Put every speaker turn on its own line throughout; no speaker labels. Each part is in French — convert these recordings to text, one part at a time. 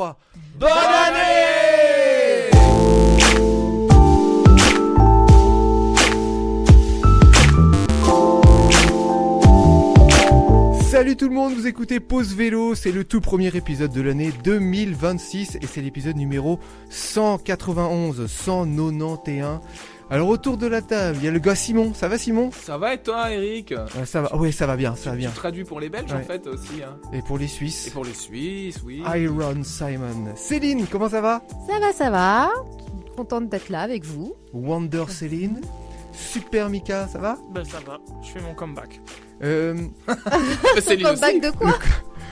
3.
Bonne année!
Salut tout le monde, vous écoutez Pause Vélo, c'est le tout premier épisode de l'année 2026 et c'est l'épisode numéro 191, 191. Alors autour de la table, il y a le gars Simon, ça va Simon ?
Ça va et toi Eric ?
Ça va, ouais ça va bien, ça va bien.
Tu traduis pour les Belges
Ouais.
en fait aussi. Hein.
Et pour les Suisses,
Et pour les Suisses, oui.
Iron Simon. Céline, comment ça va ?
Ça va. Contente d'être là avec vous.
Wonder Céline. Super Mika, ça va ?
Bah ça va, je fais mon comeback.
C'est lui aussi.
Comeback de quoi?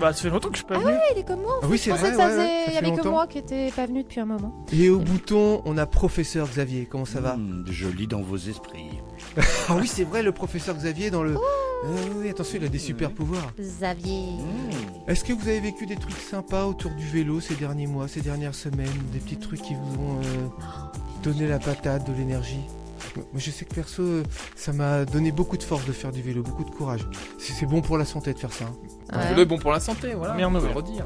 Bah ça fait longtemps que je suis pas venu.
Il est comme moi.
Ah oui c'est
Je pensais
vrai,
que ça
ouais,
faisait...
ça
Il y
fait
avait que
longtemps.
moi qui était pas venu depuis un moment.
Et au bouton, on a professeur Xavier, comment ça va ?
Je lis dans vos esprits.
Ah oui c'est vrai, le professeur Xavier dans le... oui, attention, il a des super pouvoirs.
Xavier.
Est-ce que vous avez vécu des trucs sympas autour du vélo ces derniers mois, ces dernières semaines ? Des petits trucs qui vous ont donné la patate, de l'énergie ? Moi je sais que perso, ça m'a donné beaucoup de force de faire du vélo, beaucoup de courage. C'est bon pour la santé de faire ça. Hein.
Ouais.
Le vélo est bon pour la santé, voilà.
Première
on peut le
nouvelle.
redire.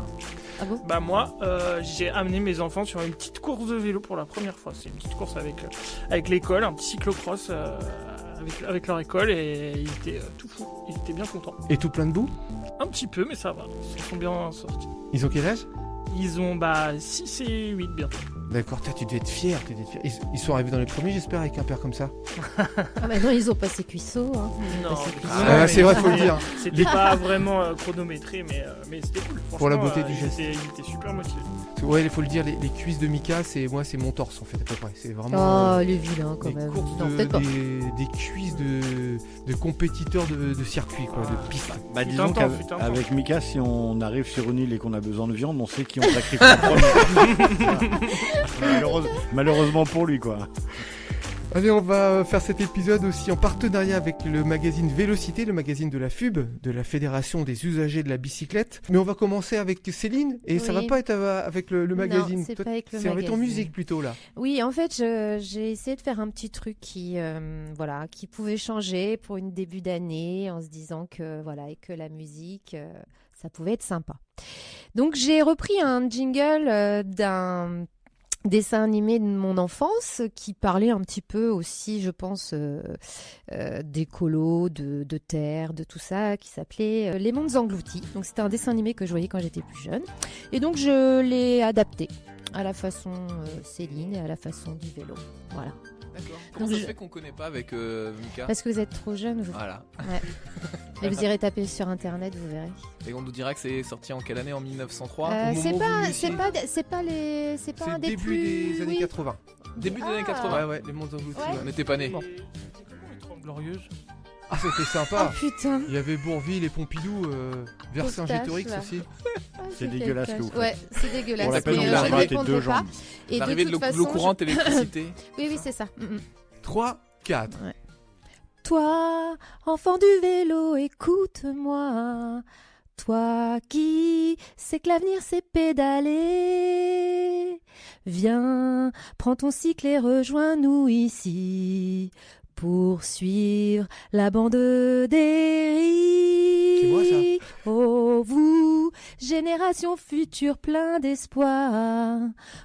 Ah bon?
Bah moi, j'ai amené mes enfants sur une petite course de vélo pour la première fois. C'est une petite course avec l'école, un petit cyclocross avec leur école et ils étaient tout fous. Ils étaient bien contents.
Et tout plein de boue ?
Un petit peu, mais ça va. Ils sont bien sortis.
Ils ont quel âge ?
Ils ont 6 et 8 bientôt.
D'accord, tu devais être fier, Ils sont arrivés dans les premiers j'espère avec un père comme ça.
Ah bah non, ils ont passé cuisseau. Hein. Ils ont
Non,
passé
mais-
cuisseau.
Ah, c'est vrai, faut le dire.
C'était pas vraiment chronométré, mais c'était cool.
Pour la
Franchement,
beauté du geste.
Ils étaient super motivés.
Ouais, il faut le dire, les cuisses de Mika, c'est mon torse en fait à peu près. C'est vraiment
Oh, le vilain quand
des
même.
courses
Non, peut-être pas.
des cuisses de compétiteurs de circuit, quoi, de piste.
Bah
Fut
disons
un temps,
qu'avec
fut un temps.
avec Mika, si on arrive sur une île et qu'on a besoin de viande, on sait qui on sacrifie en premier. Malheureusement pour lui, quoi.
Allez, on va faire cet épisode aussi en partenariat avec le magazine Vélocité, le magazine de la FUB, de la Fédération des usagers de la bicyclette. Mais on va commencer avec Céline, et ça va
Oui.
pas être avec le magazine.
Non, c'est
Toi,
pas avec le
c'est avec ton
magazine.
musique plutôt là.
Oui, en fait, j'ai essayé de faire un petit truc qui pouvait changer pour une début d'année, en se disant que et que la musique, ça pouvait être sympa. Donc j'ai repris un jingle d'un dessin animé de mon enfance qui parlait un petit peu aussi, je pense, d'écolo, de terre, de tout ça, qui s'appelait Les Mondes Engloutis. Donc c'était un dessin animé que je voyais quand j'étais plus jeune. Et donc je l'ai adapté à la façon Céline et à la façon du vélo. Voilà.
D'accord. Comment
Donc
ça se
je-
fait qu'on connaît pas avec Mika ?
Parce que vous êtes trop jeune, vous.
Voilà.
Et vous irez taper sur internet, vous verrez.
Et on nous dira que c'est sorti en quelle année ? En 1903
C'est
au moment où vous
pas
naissiez
un
C'est
des
début
plus...
des années
oui.
80.
Début des
Ah.
années 80.
Ouais, les mondes engloutis.
Ouais.
ouais.
On n'était pas nés.
Bon.
Les 30 Glorieuses.
Ah, c'était
Oh
sympa.
putain.
Il y avait Bourville et Pompidou, Vercingétorix
Moustache, là.
aussi.
Ah,
C'est
quel
dégueulasse
cache.
que vous faites.
Ouais, c'est dégueulasse.
On l'appelle
mais
une
je
araignée
ne
avec
répondrai
deux
pas.
jambes.
Et
L'arrivée de
toute
l'eau
façon,
courante, électricité.
Oui, c'est ça.
3, 4.
Toi, enfant du vélo, écoute-moi. Toi qui sais que l'avenir c'est pédaler. Viens, prends ton cycle et rejoins-nous ici pour suivre la bande des
C'est moi, ça.
Oh vous, génération future plein d'espoir,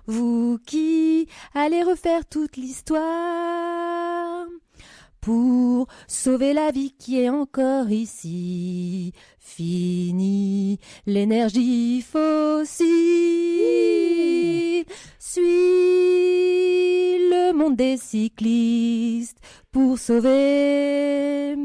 vous qui allez refaire toute l'histoire pour sauver la vie qui est encore ici. Fini l'énergie fossile. Suis le monde des cyclistes pour sauver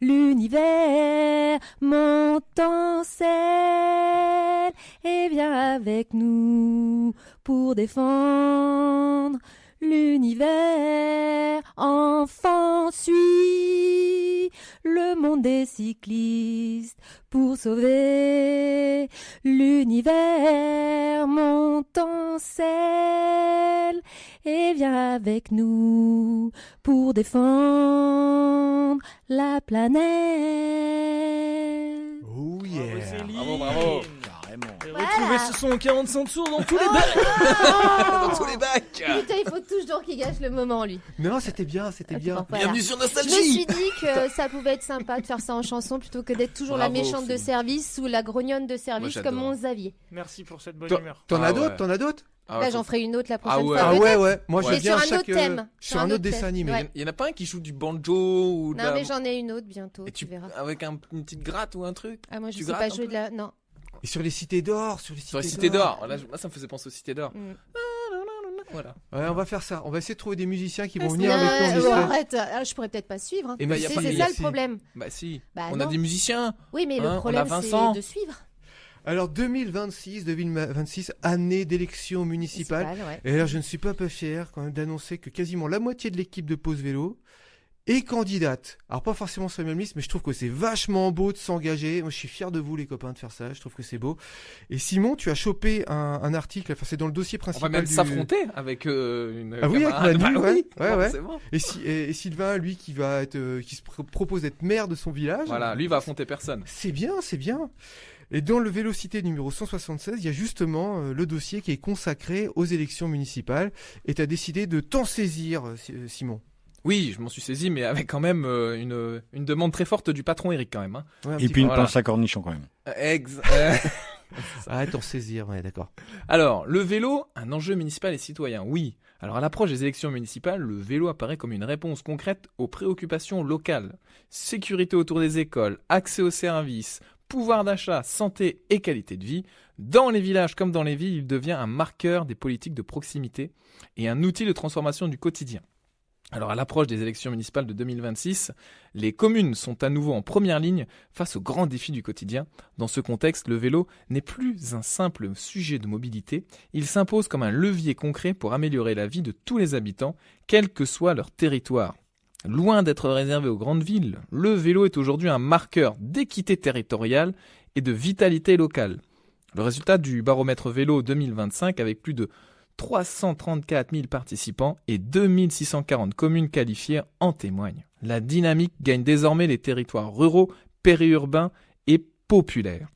l'univers. Monte en selle et viens avec nous pour défendre l'univers. Enfant, suis le monde des cyclistes pour sauver l'univers. Monte en selle et viens avec nous pour défendre la planète.
Oh
Bravo,
yeah.
Céline.
Bravo, bravo.
Carrément.
Et
Voilà.
retrouver ce son 45 tours dans tous les
Oh
bacs.
non
Dans tous les bacs.
Putain, il faut toujours qu'il gâche le moment, lui.
Non, c'était bien, c'était bien.
Voilà.
Bienvenue sur
Je me
Nostalgie.
suis dit que ça pouvait être sympa de faire ça en chanson plutôt que d'être toujours la
Bravo,
méchante de
Phil.
service ou la grognonne de service
Moi,
comme
j'adore.
mon Xavier.
Merci pour cette bonne
T'en
humeur.
t'en
Ah
as d'autres
ouais.
T'en as d'autres
Ah,
Là,
faut-
j'en ferai une autre la
Ah
prochaine
ouais.
fois.
Ah
peut-être.
ouais. Moi,
Mais
j'aime bien
sur un
chaque,
autre thème.
sur un autre dessin
thème.
animé.
Ouais.
Il y en a pas un qui joue du banjo ou de
Non,
la-
mais j'en ai une autre bientôt,
Et
tu verras.
avec une petite gratte ou un truc.
Ah, moi, je
tu
sais
grattes
pas
un
jouer
peu
de la. Non.
Et sur les cités d'or, sur les
Sur les
cités
cités d'or. Là, moi, ça me faisait penser aux cités d'or.
Mm.
Voilà.
Ouais, on va faire ça. On va essayer de trouver des musiciens qui vont
Ah,
venir avec nous en
bon,
mystère.
arrête, ah, je pourrais peut-être pas suivre. Hein.
Eh ben,
Tu
y a
sais,
pas-
c'est
y a-
ça le
si.
problème.
Bah si.
Bah,
On a
non.
des musiciens.
Oui, mais
Hein,
le
on a
problème,
Vincent.
c'est de suivre.
Alors 2026, année d'élection municipale.
Ouais.
Et là, je ne suis pas fier quand même d'annoncer que quasiment la moitié de l'équipe de Pause Vélo est candidate. Alors pas forcément sur la même liste, mais je trouve que c'est vachement beau de s'engager. Moi, je suis fier de vous, les copains, de faire ça. Je trouve que c'est beau. Et Simon, tu as chopé un article. Enfin, c'est dans le dossier
On
principal.
va même
du-
s'affronter avec une.
Ah oui, avec
camarade.
Manu,
Bah
ouais.
oui,
Ouais, ouais.
c'est bon.
Et Sylvain, lui, qui va être, qui se propose d'être maire de son village.
Voilà, lui va affronter personne.
C'est bien, c'est bien. Et dans le Vélocité numéro 176, il y a justement le dossier qui est consacré aux élections municipales. Et tu as décidé de t'en saisir, Simon.
Oui, je m'en suis saisi, mais avec quand même une demande très forte du patron Eric quand même. Hein.
Ouais, un
Et
petit
puis une
peu.
Voilà.
pince à cornichon quand même.
Ah, t'en saisir, ouais, d'accord.
Alors, le vélo, un enjeu municipal et citoyen, oui. Alors, à l'approche des élections municipales, le vélo apparaît comme une réponse concrète aux préoccupations locales. Sécurité autour des écoles, accès aux services, pouvoir d'achat, santé et qualité de vie. Dans les villages comme dans les villes, il devient un marqueur des politiques de proximité et un outil de transformation du quotidien. Alors, à l'approche des élections municipales de 2026, les communes sont à nouveau en première ligne face aux grands défis du quotidien. Dans ce contexte, le vélo n'est plus un simple sujet de mobilité, il s'impose comme un levier concret pour améliorer la vie de tous les habitants, quel que soit leur territoire. Loin d'être réservé aux grandes villes, le vélo est aujourd'hui un marqueur d'équité territoriale et de vitalité locale. Le résultat du baromètre vélo 2025, avec plus de 334 000 participants et 2640 communes qualifiées, en témoigne. La dynamique gagne désormais les territoires ruraux, périurbains et populaires.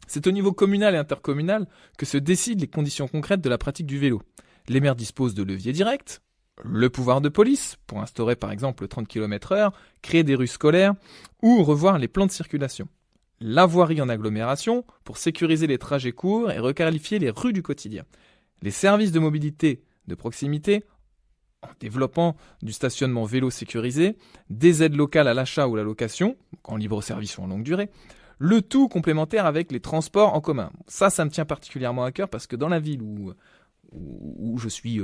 C'est au niveau communal et intercommunal que se décident les conditions concrètes de la pratique du vélo. Les maires disposent de leviers directs, le pouvoir de police, pour instaurer par exemple le 30 km/h, créer des rues scolaires ou revoir les plans de circulation. La voirie en agglomération, pour sécuriser les trajets courts et requalifier les rues du quotidien. Les services de mobilité de proximité, en développant du stationnement vélo sécurisé, des aides locales à l'achat ou à la location, en libre service ou en longue durée, le tout complémentaire avec les transports en commun. Ça me tient particulièrement à cœur parce que dans la ville où je suis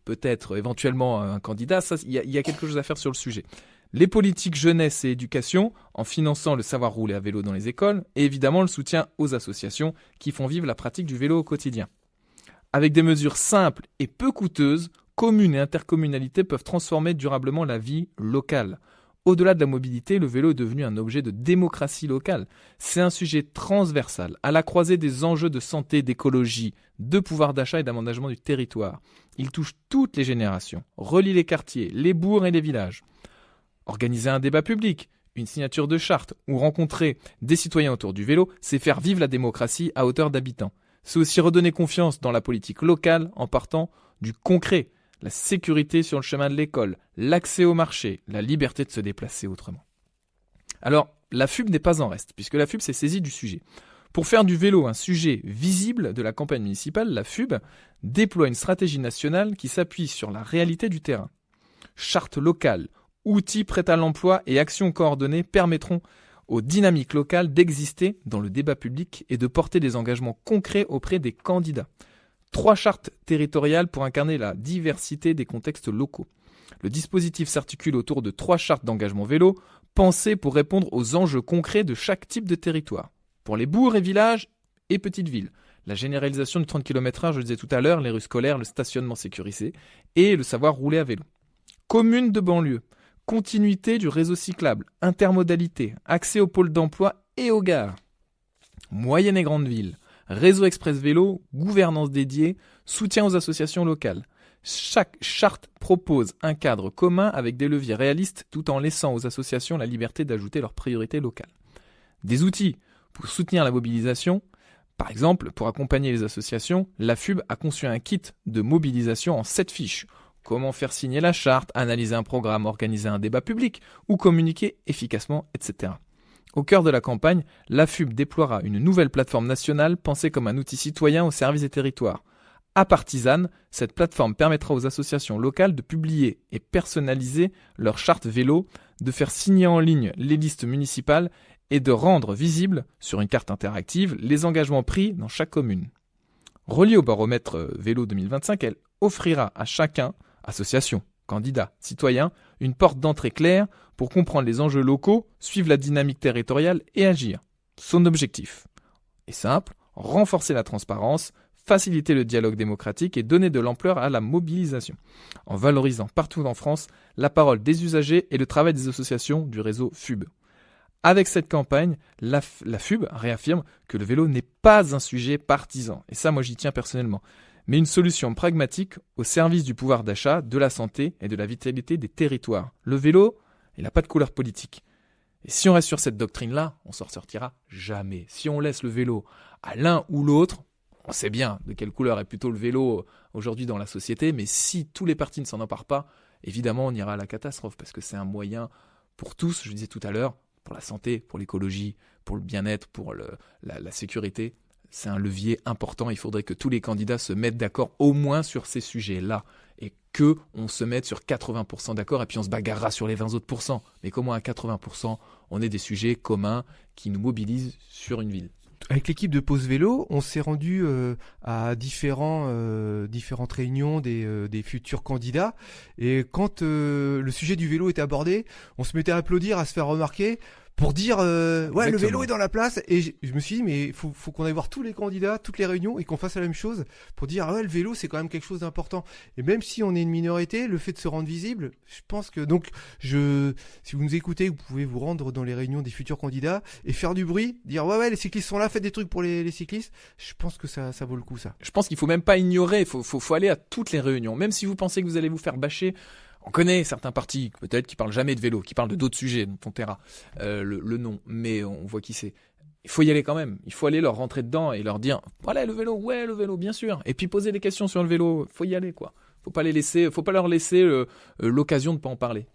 peut-être éventuellement un candidat, il y a quelque chose à faire sur le sujet. Les politiques jeunesse et éducation, en finançant le savoir rouler à vélo dans les écoles, et évidemment le soutien aux associations qui font vivre la pratique du vélo au quotidien. Avec des mesures simples et peu coûteuses, communes et intercommunalités peuvent transformer durablement la vie locale. Au-delà de la mobilité, le vélo est devenu un objet de démocratie locale. C'est un sujet transversal, à la croisée des enjeux de santé, d'écologie, de pouvoir d'achat et d'aménagement du territoire. Il touche toutes les générations, relie les quartiers, les bourgs et les villages. Organiser un débat public, une signature de charte ou rencontrer des citoyens autour du vélo, c'est faire vivre la démocratie à hauteur d'habitants. C'est aussi redonner confiance dans la politique locale en partant du concret, la sécurité sur le chemin de l'école, l'accès au marché, la liberté de se déplacer autrement. Alors, la FUB n'est pas en reste, puisque la FUB s'est saisie du sujet. Pour faire du vélo un sujet visible de la campagne municipale, la FUB déploie une stratégie nationale qui s'appuie sur la réalité du terrain. Charte locale, outils prêts à l'emploi et actions coordonnées permettront aux dynamiques locales d'exister dans le débat public et de porter des engagements concrets auprès des candidats. 3 chartes territoriales pour incarner la diversité des contextes locaux. Le dispositif s'articule autour de 3 chartes d'engagement vélo, pensées pour répondre aux enjeux concrets de chaque type de territoire. Pour les bourgs et villages et petites villes, la généralisation du 30 km/h, je le disais tout à l'heure, les rues scolaires, le stationnement sécurisé et le savoir rouler à vélo. Communes de banlieue, continuité du réseau cyclable, intermodalité, accès aux pôles d'emploi et aux gares. Moyenne et grande ville, réseau express vélo, gouvernance dédiée, soutien aux associations locales. Chaque charte propose un cadre commun avec des leviers réalistes tout en laissant aux associations la liberté d'ajouter leurs priorités locales. Des outils pour soutenir la mobilisation, Par exemple, pour accompagner les associations, la FUB a conçu un kit de mobilisation en 7 fiches. Comment faire signer la charte, analyser un programme, organiser un débat public ou communiquer efficacement, etc. Au cœur de la campagne, la FUB déploiera une nouvelle plateforme nationale pensée comme un outil citoyen au service des territoires. Apartisane, cette plateforme permettra aux associations locales de publier et personnaliser leur charte vélo, de faire signer en ligne les listes municipales et de rendre visibles, sur une carte interactive, les engagements pris dans chaque commune. Reliée au baromètre vélo 2025, elle offrira à chacun, association, candidat, citoyen, une porte d'entrée claire pour comprendre les enjeux locaux, suivre la dynamique territoriale et agir. Son objectif est simple, renforcer la transparence, faciliter le dialogue démocratique et donner de l'ampleur à la mobilisation, en valorisant partout en France la parole des usagers et le travail des associations du réseau FUB. Avec cette campagne, la FUB réaffirme que le vélo n'est pas un sujet partisan, et ça moi j'y tiens personnellement, mais une solution pragmatique au service du pouvoir d'achat, de la santé et de la vitalité des territoires. Le vélo, il n'a pas de couleur politique. Et si on reste sur cette doctrine-là, on s'en sortira jamais. Si on laisse le vélo à l'un ou l'autre, on sait bien de quelle couleur est plutôt le vélo aujourd'hui dans la société, mais si tous les partis ne s'en emparent pas, évidemment on ira à la catastrophe, parce que c'est un moyen pour tous, je disais tout à l'heure, pour la santé, pour l'écologie, pour le bien-être, pour la sécurité. C'est un levier important. Il faudrait que tous les candidats se mettent d'accord au moins sur ces sujets-là et qu'on se mette sur 80% d'accord et puis on se bagarrera sur les 20 autres pourcents. Mais qu'au moins à 80%, on ait des sujets communs qui nous mobilisent sur une ville.
Avec l'équipe de Pause Vélo, on s'est rendu à différentes réunions des futurs candidats. Et quand le sujet du vélo était abordé, on se mettait à applaudir, à se faire remarquer pour dire ouais, le vélo est dans la place. Et je me suis dit mais faut qu'on aille voir tous les candidats, toutes les réunions et qu'on fasse la même chose pour dire ouais, le vélo c'est quand même quelque chose d'important. Et même si on est une minorité, le fait de se rendre visible, je pense que donc si vous nous écoutez, vous pouvez vous rendre dans les réunions des futurs candidats et faire du bruit, dire ouais les cyclistes sont là, faites des trucs pour les cyclistes. Je pense que ça vaut le coup ça.
Je pense qu'il faut même pas ignorer, faut aller à toutes les réunions, même si vous pensez que vous allez vous faire bâcher. On connaît certains partis, peut-être, qui parlent jamais de vélo, qui parlent de d'autres sujets, dont on taira le nom, mais on voit qui c'est. Il faut y aller quand même. Il faut aller leur rentrer dedans et leur dire voilà le vélo, ouais le vélo, bien sûr. Et puis poser des questions sur le vélo. Faut y aller quoi. Faut pas leur laisser l'occasion de pas en parler.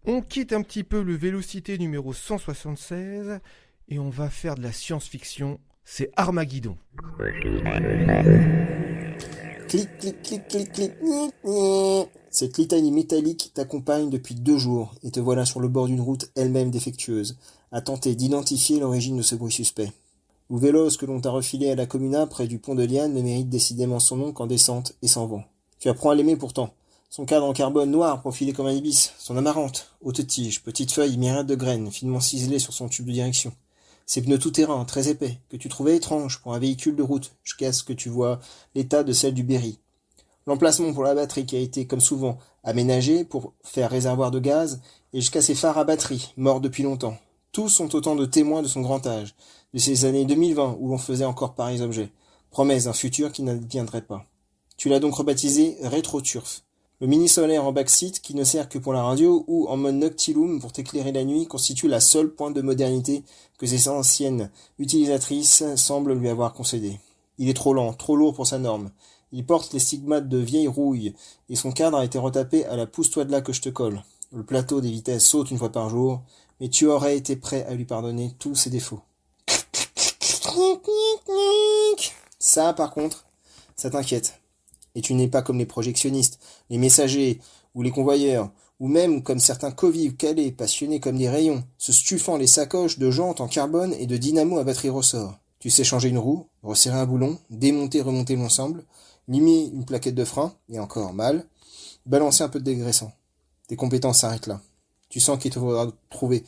On quitte un petit peu le Vélocité numéro 176 et on va faire de la science-fiction. C'est Armageddon.
Clic, clic, clic, clic, clic, clic, clic. Cette litanie métallique t'accompagne depuis 2 jours et te voilà sur le bord d'une route elle-même défectueuse, à tenter d'identifier l'origine de ce bruit suspect. Ou Véloce que l'on t'a refilé à la Comuna près du pont de Liane ne mérite décidément son nom qu'en descente et sans vent. Tu apprends à l'aimer pourtant. Son cadre en carbone noir profilé comme un ibis, son amarante, haute tige, petite feuille, myriade de graines, finement ciselées sur son tube de direction. Ses pneus tout-terrain, très épais, que tu trouvais étranges pour un véhicule de route, jusqu'à ce que tu vois l'état de celle du Berry. L'emplacement pour la batterie qui a été, comme souvent, aménagé pour faire réservoir de gaz, et jusqu'à ses phares à batterie, morts depuis longtemps. Tous sont autant de témoins de son grand âge, de ces années 2020 où l'on faisait encore pareils objets, promesse d'un futur qui n'adviendrait pas. Tu l'as donc rebaptisé Rétro-Turf. Le mini-solaire en backseat qui ne sert que pour la radio ou en mode noctilum pour t'éclairer la nuit constitue la seule pointe de modernité que ses anciennes utilisatrices semblent lui avoir concédé. Il est trop lent, trop lourd pour sa norme. Il porte les stigmates de vieille rouille et son cadre a été retapé à la pousse-toi de là que je te colle. Le plateau des vitesses saute 1 fois par jour, mais tu aurais été prêt à lui pardonner tous ses défauts. Ça, par contre, ça t'inquiète. Et tu n'es pas comme les projectionnistes, les messagers ou les convoyeurs, ou même comme certains convives calés, passionnés comme des rayons, se stuffant les sacoches de jantes en carbone et de dynamo à batterie ressort. Tu sais changer une roue, resserrer un boulon, démonter, remonter l'ensemble, limer une plaquette de frein, et encore mal, balancer un peu de dégraissant. Tes compétences s'arrêtent là. Tu sens qu'il te faudra trouver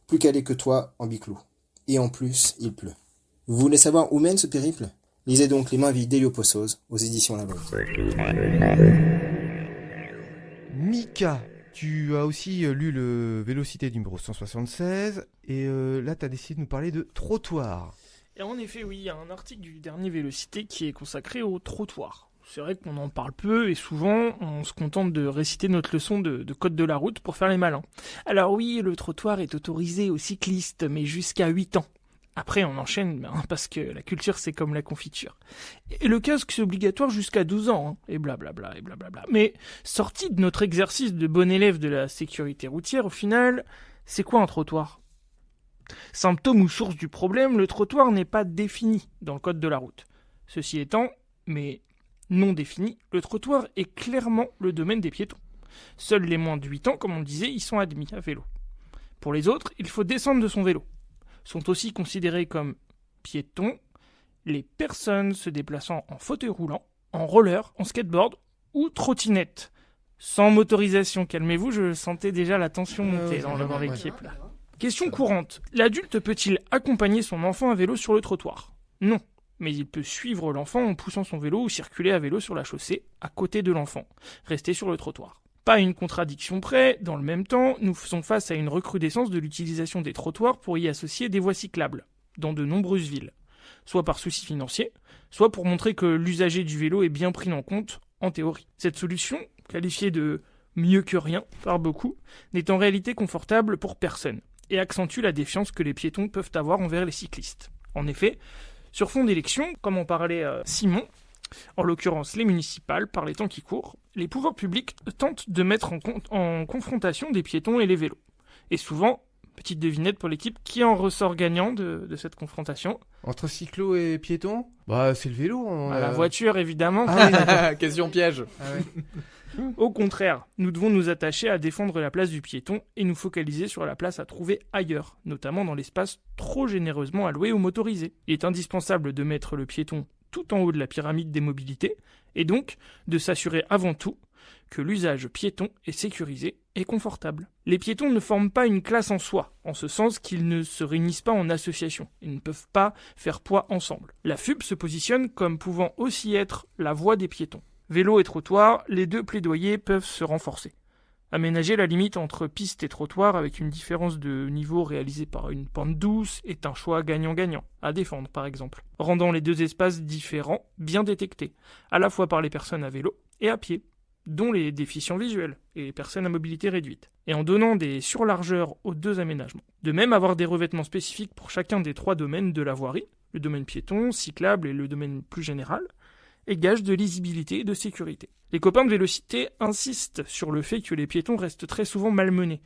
plus calé que toi en biclou. Et en plus, il pleut. Vous voulez savoir où mène ce périple ? Lisez donc Les mains vides d'Héliopossose aux éditions La Bonne.
Mika, tu as aussi lu le Vélocité numéro 176 et là tu as décidé de nous parler de trottoir.
Et en effet, oui, il y a un article du dernier Vélocité qui est consacré au trottoir. C'est vrai qu'on en parle peu et souvent on se contente de réciter notre leçon de code de la route pour faire les malins. Alors oui, le trottoir est autorisé aux cyclistes, mais jusqu'à 8 ans. Après, on enchaîne, parce que la culture, c'est comme la confiture. Et le casque, c'est obligatoire jusqu'à 12 ans, hein, et blablabla, et blablabla. Mais, sorti de notre exercice de bon élève de la sécurité routière, au final, c'est quoi un trottoir ? Symptôme ou source du problème, le trottoir n'est pas défini dans le code de la route. Ceci étant, mais non défini, le trottoir est clairement le domaine des piétons. Seuls les moins de 8 ans, comme on le disait, y sont admis à vélo. Pour les autres, il faut descendre de son vélo. Sont aussi considérés comme piétons les personnes se déplaçant en fauteuil roulant, en roller, en skateboard ou trottinette. Sans motorisation, calmez-vous, je sentais déjà la tension monter dans l'équipe. Là. Question courante. L'adulte peut-il accompagner son enfant à vélo sur le trottoir ? Non. Mais il peut suivre l'enfant en poussant son vélo ou circuler à vélo sur la chaussée, à côté de l'enfant. Rester sur le trottoir. Pas une contradiction près, dans le même temps, nous faisons face à une recrudescence de l'utilisation des trottoirs pour y associer des voies cyclables, dans de nombreuses villes. Soit par souci financier, soit pour montrer que l'usager du vélo est bien pris en compte, en théorie. Cette solution, qualifiée de mieux que rien par beaucoup, n'est en réalité confortable pour personne, et accentue la défiance que les piétons peuvent avoir envers les cyclistes. En effet, sur fond d'élection, comme en parlait Simon, en l'occurrence les municipales, par les temps qui courent, les pouvoirs publics tentent de mettre en confrontation des piétons et les vélos. Et souvent, petite devinette pour l'équipe, qui en ressort gagnant de cette confrontation ?
Entre cyclo et piéton ? Bah, c'est le vélo.
La voiture, évidemment.
Ah oui,
Question piège.
Ah ouais.
Au contraire, nous devons nous attacher à défendre la place du piéton et nous focaliser sur la place à trouver ailleurs, notamment dans l'espace trop généreusement alloué aux motorisés. Il est indispensable de mettre le piéton tout en haut de la pyramide des mobilités, et donc de s'assurer avant tout que l'usage piéton est sécurisé et confortable. Les piétons ne forment pas une classe en soi, en ce sens qu'ils ne se réunissent pas en association, ils ne peuvent pas faire poids ensemble. La FUB se positionne comme pouvant aussi être la voie des piétons. Vélo et trottoir, les deux plaidoyers peuvent se renforcer. Aménager la limite entre piste et trottoir avec une différence de niveau réalisée par une pente douce est un choix gagnant-gagnant, à défendre par exemple, rendant les deux espaces différents bien détectés, à la fois par les personnes à vélo et à pied, dont les déficients visuels et les personnes à mobilité réduite, et en donnant des surlargeurs aux deux aménagements. De même, avoir des revêtements spécifiques pour chacun des trois domaines de la voirie, le domaine piéton, cyclable et le domaine plus général, et gage de lisibilité et de sécurité. Les copains de Vélocité insistent sur le fait que les piétons restent très souvent malmenés,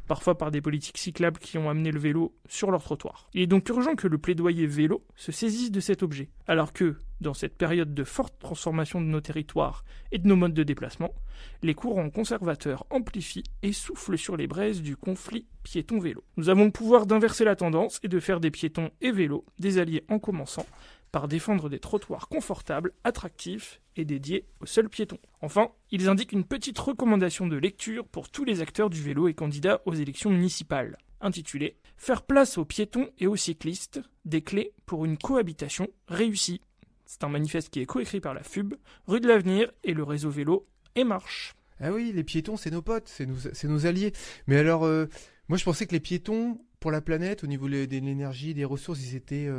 parfois par des politiques cyclables qui ont amené le vélo sur leur trottoir. Il est donc urgent que le plaidoyer vélo se saisisse de cet objet, alors que, dans cette période de forte transformation de nos territoires et de nos modes de déplacement, les courants conservateurs amplifient et soufflent sur les braises du conflit piéton-vélo. Nous avons le pouvoir d'inverser la tendance et de faire des piétons et vélos des alliés en commençant par défendre des trottoirs confortables, attractifs et dédiés aux seuls piétons. Enfin, ils indiquent une petite recommandation de lecture pour tous les acteurs du vélo et candidats aux élections municipales, intitulée « Faire place aux piétons et aux cyclistes, des clés pour une cohabitation réussie ». C'est un manifeste qui est coécrit par la FUB, Rue de l'Avenir et le réseau vélo et marche.
Ah oui, les piétons, c'est nos potes, c'est nos alliés. Mais alors, moi je pensais que les piétons, pour la planète, au niveau de l'énergie, des ressources, ils étaient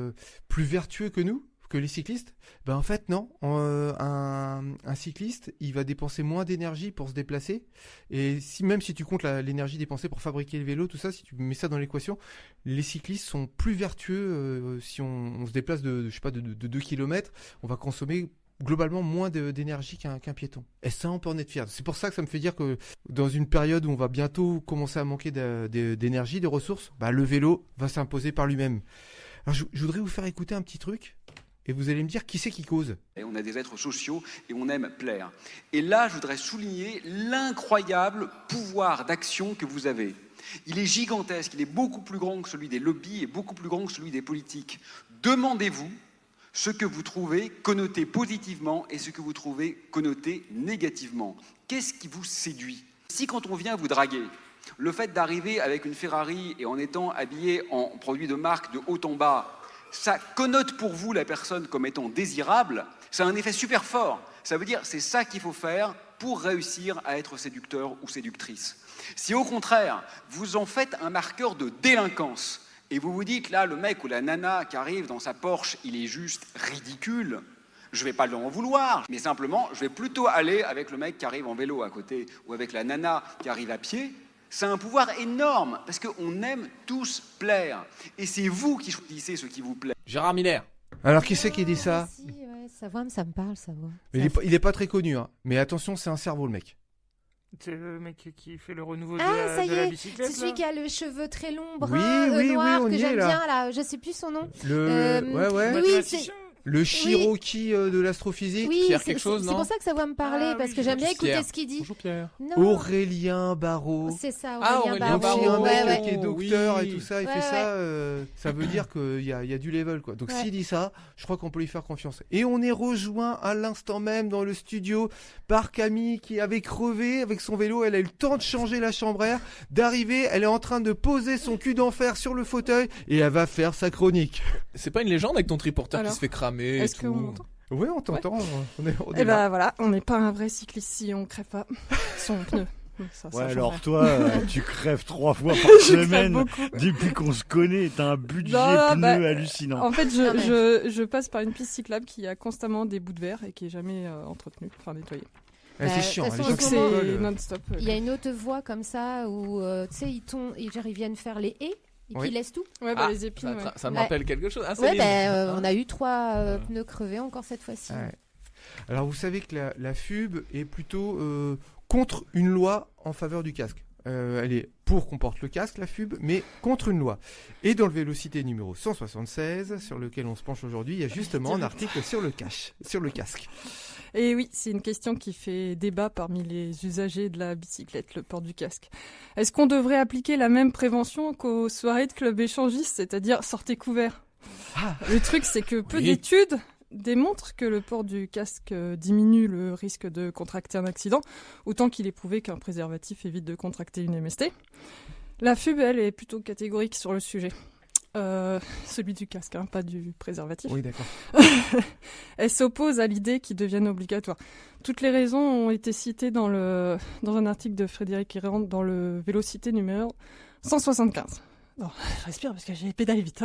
plus vertueux que nous, que les cyclistes. Ben en fait, non. Un cycliste, il va dépenser moins d'énergie pour se déplacer. Et même si tu comptes l'énergie dépensée pour fabriquer le vélo, tout ça, si tu mets ça dans l'équation, les cyclistes sont plus vertueux. Si on se déplace de 2 km, on va consommer globalement moins d'énergie qu'un piéton. Et ça, on peut en être fier. C'est pour ça que ça me fait dire que dans une période où on va bientôt commencer à manquer d'énergie, de ressources, bah, le vélo va s'imposer par lui-même. Alors, je voudrais vous faire écouter un petit truc, et vous allez me dire qui c'est qui cause.
Et on a des êtres sociaux et on aime plaire. Et là, je voudrais souligner l'incroyable pouvoir d'action que vous avez. Il est gigantesque, il est beaucoup plus grand que celui des lobbies et beaucoup plus grand que celui des politiques. Demandez-vous ce que vous trouvez connoté positivement et ce que vous trouvez connoté négativement. Qu'est-ce qui vous séduit ? Si quand on vient vous draguer, le fait d'arriver avec une Ferrari et en étant habillé en produit de marque de haut en bas, ça connote pour vous la personne comme étant désirable, ça a un effet super fort. Ça veut dire c'est ça qu'il faut faire pour réussir à être séducteur ou séductrice. Si au contraire, vous en faites un marqueur de délinquance, et vous vous dites, là, le mec ou la nana qui arrive dans sa Porsche, il est juste ridicule, je vais pas lui en vouloir, mais simplement, je vais plutôt aller avec le mec qui arrive en vélo à côté, ou avec la nana qui arrive à pied, Ça a un pouvoir énorme, parce qu'on aime tous plaire. Et c'est vous qui choisissez ce qui vous plaît.
Gérard Miller.
Alors qui c'est qui dit ça?
Si, ouais, Savoie, ça me parle, Savoie.
Il est pas très connu, hein. Mais attention, c'est un cerveau le mec.
C'est le mec qui fait le renouveau
Ah, ça y
de la
est,
bicyclette.
c'est celui
là
qui a le cheveu très long, brun,
Oui,
noir,
on
que
y est,
j'aime
là.
bien, là. Je sais plus son nom.
Ouais.
Oui,
Mathématicien.
Le Cherokee de l'astrophysique.
Oui,
Pierre
c'est
quelque chose,
c'est
non
pour ça que ça va me parler,
Ah,
parce
oui,
que j'aime bien
Pierre.
écouter ce qu'il dit.
Bonjour Pierre.
Non,
Aurélien Barraud.
c'est ça,
Ah,
Aurélien
Aurélien
Donc s'il y a un
Barraud.
mec
Ouais,
qui est
ouais.
docteur
Oui.
et tout ça, il
Ouais,
fait
ouais.
ça, ça veut dire qu'il y a du level, quoi. Donc
Ouais.
s'il dit ça, je crois qu'on peut lui faire confiance. Et on est rejoint à l'instant même dans le studio par Camille qui avait crevé avec son vélo. Elle a eu le temps de changer la chambre à air, d'arriver. Elle est en train de poser son cul d'enfer sur le fauteuil et elle va faire sa chronique.
C'est pas une légende avec ton triporteur
Alors,
qui se fait cramer et
est-ce
tout.
qu'on m'entend?
Oui, on t'entend. On est
Eh
là.
ben voilà, on n'est pas un vrai cycliste si on crève pas son pneu. Ça
Ouais,
change
alors
rien.
toi, tu crèves 3 fois par
Je crève
semaine.
beaucoup.
Depuis qu'on se connaît, t'as un budget
Non,
pneu
bah,
hallucinant.
En fait,
Non, mais-
je passe par une piste cyclable qui a constamment des bouts de verre et qui est jamais entretenue, enfin nettoyée.
Ah, c'est chiant.
de toute
les
façon,
gens
Donc
qui
en ce moment,
c'est
collent,
non-stop.
Il y a une autre voie comme ça où, tu sais, ils viennent faire les haies et puis
Oui.
ils laissent tout.
Ouais, bah, les épines, ouais.
Ça me
Ouais.
rappelle quelque chose. Ah,
Ouais,
Céline.
on a eu 3 pneus crevés encore cette fois-ci.
Ouais. Alors vous savez que la FUB est plutôt contre une loi en faveur du casque. Elle est pour qu'on porte le casque, la FUB, mais contre une loi. Et dans le Vélocité numéro 176, sur lequel on se penche aujourd'hui, il y a justement un article sur le casque.
Et oui, c'est une question qui fait débat parmi les usagers de la bicyclette, le port du casque. Est-ce qu'on devrait appliquer la même prévention qu'aux soirées de club échangiste, c'est-à-dire sortez couverts?
Ah.
Le truc, c'est que peu
Oui.
d'études démontrent que le port du casque diminue le risque de contracter un accident, autant qu'il est prouvé qu'un préservatif évite de contracter une MST. La FUB, elle, est plutôt catégorique sur le sujet. Celui du casque, hein, pas du préservatif.
Oui, d'accord.
Elle s'oppose à l'idée qu'ils deviennent obligatoires. Toutes les raisons ont été citées dans un article de Frédéric Hirand dans le Vélocité numéro 175. Non, je respire parce que j'ai pédalé vite.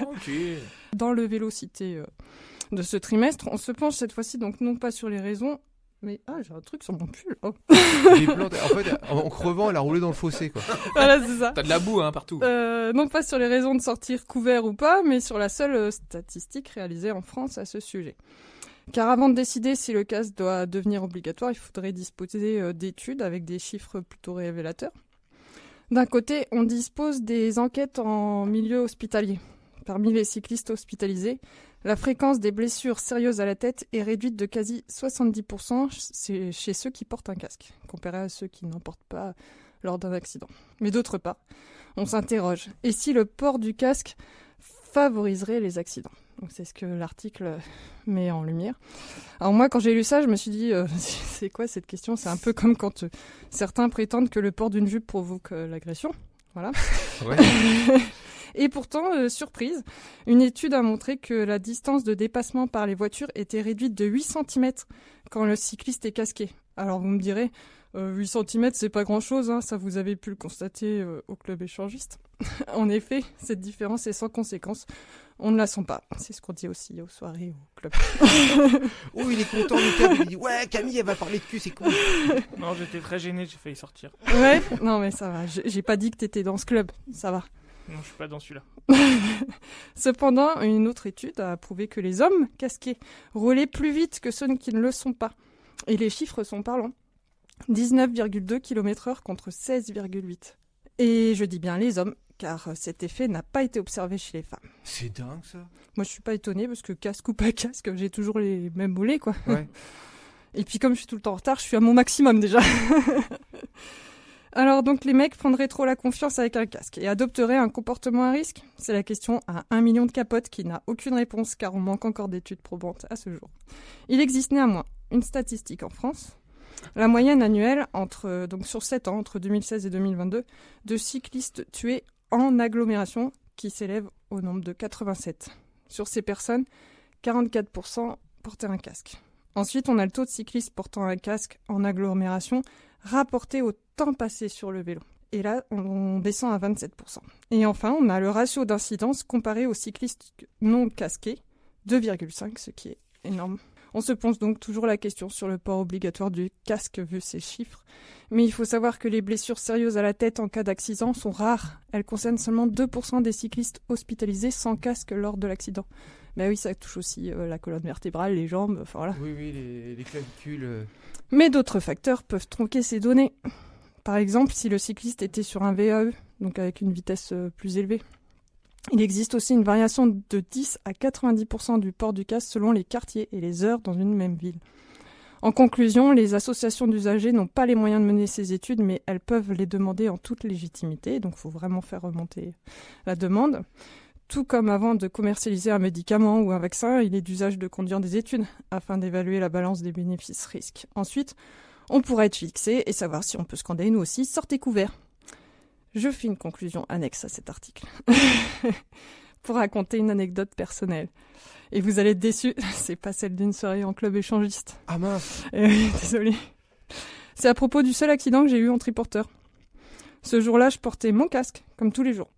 Ok.
Dans le Vélocité de ce trimestre, on se penche cette fois-ci donc non pas sur les raisons, mais j'ai un truc sur mon pull. Oh.
Des plantes. En fait, en crevant, elle a roulé dans le fossé, quoi.
Voilà, c'est ça.
T'as de la boue partout.
Non pas sur les raisons de sortir couvert ou pas, mais sur la seule statistique réalisée en France à ce sujet. Car avant de décider si le casque doit devenir obligatoire, il faudrait disposer d'études avec des chiffres plutôt révélateurs. D'un côté, on dispose des enquêtes en milieu hospitalier. Parmi les cyclistes hospitalisés, la fréquence des blessures sérieuses à la tête est réduite de quasi 70% chez ceux qui portent un casque, comparé à ceux qui n'en portent pas lors d'un accident. Mais d'autre part, on s'interroge. Et si le port du casque favoriserait les accidents? Donc c'est ce que l'article met en lumière. Alors moi, quand j'ai lu ça, je me suis dit, c'est quoi cette question? C'est un peu comme quand certains prétendent que le port d'une jupe provoque l'agression. Voilà.
Ouais.
Et pourtant, surprise, une étude a montré que la distance de dépassement par les voitures était réduite de 8 cm quand le cycliste est casqué. Alors vous me direz, 8 cm c'est pas grand-chose, hein, ça vous avez pu le constater au club échangiste. En effet, cette différence est sans conséquence. On ne la sent pas. C'est ce qu'on dit aussi aux soirées au club.
Oh, il est content, Lucas. Il dit ouais, Camille, elle va parler de cul, c'est cool.
Non, j'étais très gêné, j'ai failli sortir.
Ouais, non mais ça va. J'ai pas dit que t'étais dans ce club, ça va.
Non, je suis pas dans celui-là.
Cependant, une autre étude a prouvé que les hommes casqués roulaient plus vite que ceux qui ne le sont pas. Et les chiffres sont parlants. 19,2 km/h contre 16,8. Et je dis bien les hommes, car cet effet n'a pas été observé chez les femmes.
C'est dingue, ça.
Moi, je suis pas étonnée, parce que casque ou pas casque, j'ai toujours les mêmes mollets, quoi.
Ouais.
Et puis, comme je suis tout le temps en retard, je suis à mon maximum, déjà. Alors, donc, les mecs prendraient trop la confiance avec un casque et adopteraient un comportement à risque? C'est la question à 1 million de capotes qui n'a aucune réponse, car on manque encore d'études probantes à ce jour. Il existe néanmoins une statistique en France. La moyenne annuelle, sur 7 ans, entre 2016 et 2022, de cyclistes tués en agglomération, qui s'élève au nombre de 87. Sur ces personnes, 44% portaient un casque. Ensuite, on a le taux de cyclistes portant un casque en agglomération rapporté au temps passé sur le vélo. Et là, on descend à 27%. Et enfin, on a le ratio d'incidence comparé aux cyclistes non casqués, 2,5, ce qui est énorme. On se pose donc toujours la question sur le port obligatoire du casque vu ces chiffres. Mais il faut savoir que les blessures sérieuses à la tête en cas d'accident sont rares. Elles concernent seulement 2% des cyclistes hospitalisés sans casque lors de l'accident. Mais oui, ça touche aussi la colonne vertébrale, les jambes, enfin voilà.
Oui, les clavicules.
Mais d'autres facteurs peuvent tronquer ces données. Par exemple, si le cycliste était sur un VAE, donc avec une vitesse plus élevée. Il existe aussi une variation de 10 à 90% du port du casque selon les quartiers et les heures dans une même ville. En conclusion, les associations d'usagers n'ont pas les moyens de mener ces études, mais elles peuvent les demander en toute légitimité, donc il faut vraiment faire remonter la demande. Tout comme avant de commercialiser un médicament ou un vaccin, il est d'usage de conduire des études afin d'évaluer la balance des bénéfices-risques. Ensuite, on pourra être fixé et savoir si on peut scander nous aussi « sortez couverts ». Je fais une conclusion annexe à cet article pour raconter une anecdote personnelle. Et vous allez être déçus, c'est pas celle d'une soirée en club échangiste.
Ah mince.
Désolée. C'est à propos du seul accident que j'ai eu en triporteur. Ce jour-là, je portais mon casque, comme tous les jours.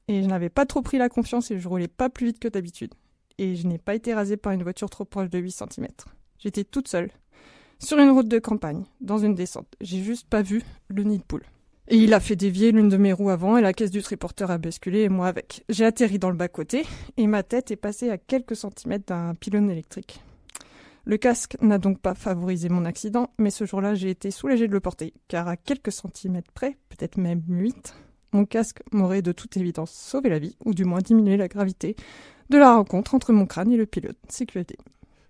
Et je n'avais pas trop pris la confiance et je roulais pas plus vite que d'habitude. Et je n'ai pas été rasée par une voiture trop proche de 8 cm. J'étais toute seule, sur une route de campagne, dans une descente. J'ai juste pas vu le nid de poule. Et il a fait dévier l'une de mes roues avant et la caisse du triporteur a basculé et moi avec. J'ai atterri dans le bas-côté et ma tête est passée à quelques centimètres d'un pylône électrique. Le casque n'a donc pas favorisé mon accident, mais ce jour-là, j'ai été soulagée de le porter, car à quelques centimètres près, peut-être même 8, mon casque m'aurait de toute évidence sauvé la vie, ou du moins diminué la gravité de la rencontre entre mon crâne et le pilote. CQFD.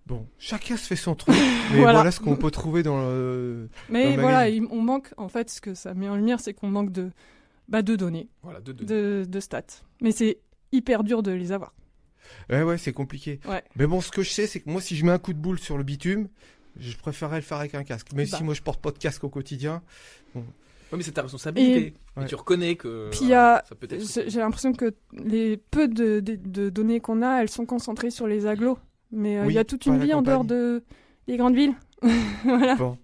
Bon, chacun se fait son truc, mais voilà ce qu'on peut trouver dans le...
Mais voilà, on manque, en fait, ce que ça met en lumière, c'est qu'on manque de données,
Voilà, de données.
de stats. Mais c'est hyper dur de les avoir.
Ouais, c'est compliqué.
Ouais.
Mais bon, ce que je sais, c'est que moi, si je mets un coup de boule sur le bitume, je préférerais le faire avec un casque. Mais si moi, je porte pas de casque au quotidien... Bon.
Oui, mais c'est ta responsabilité. Et
ouais.
tu reconnais que
Puis
ça peut être...
j'ai l'impression que les peu de données qu'on a, elles sont concentrées sur les agglos. Mais il y a toute une vie en dehors des grandes villes. Voilà.
Bon.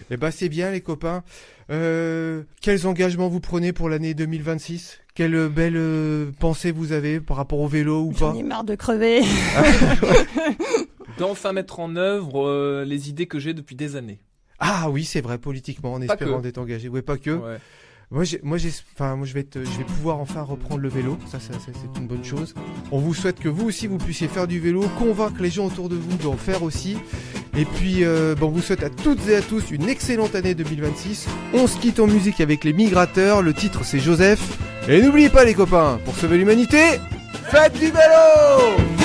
Eh ben, c'est bien, les copains. Quels engagements vous prenez pour l'année 2026 ? Quelle belle pensée vous avez par rapport au vélo ou pas ?
J'en ai marre de crever.
D'enfin mettre en œuvre les idées que j'ai depuis des années.
Ah oui, c'est vrai, politiquement, en espérant d'être engagé. Ouais, pas que.
Ouais.
Moi, je vais pouvoir enfin reprendre le vélo. Ça, c'est une bonne chose. On vous souhaite que vous aussi, vous puissiez faire du vélo, convaincre les gens autour de vous d'en faire aussi. Et puis, on vous souhaite à toutes et à tous une excellente année 2026. On se quitte en musique avec les Migrateurs. Le titre, c'est Joseph. Et n'oubliez pas, les copains, pour sauver l'humanité, faites du vélo!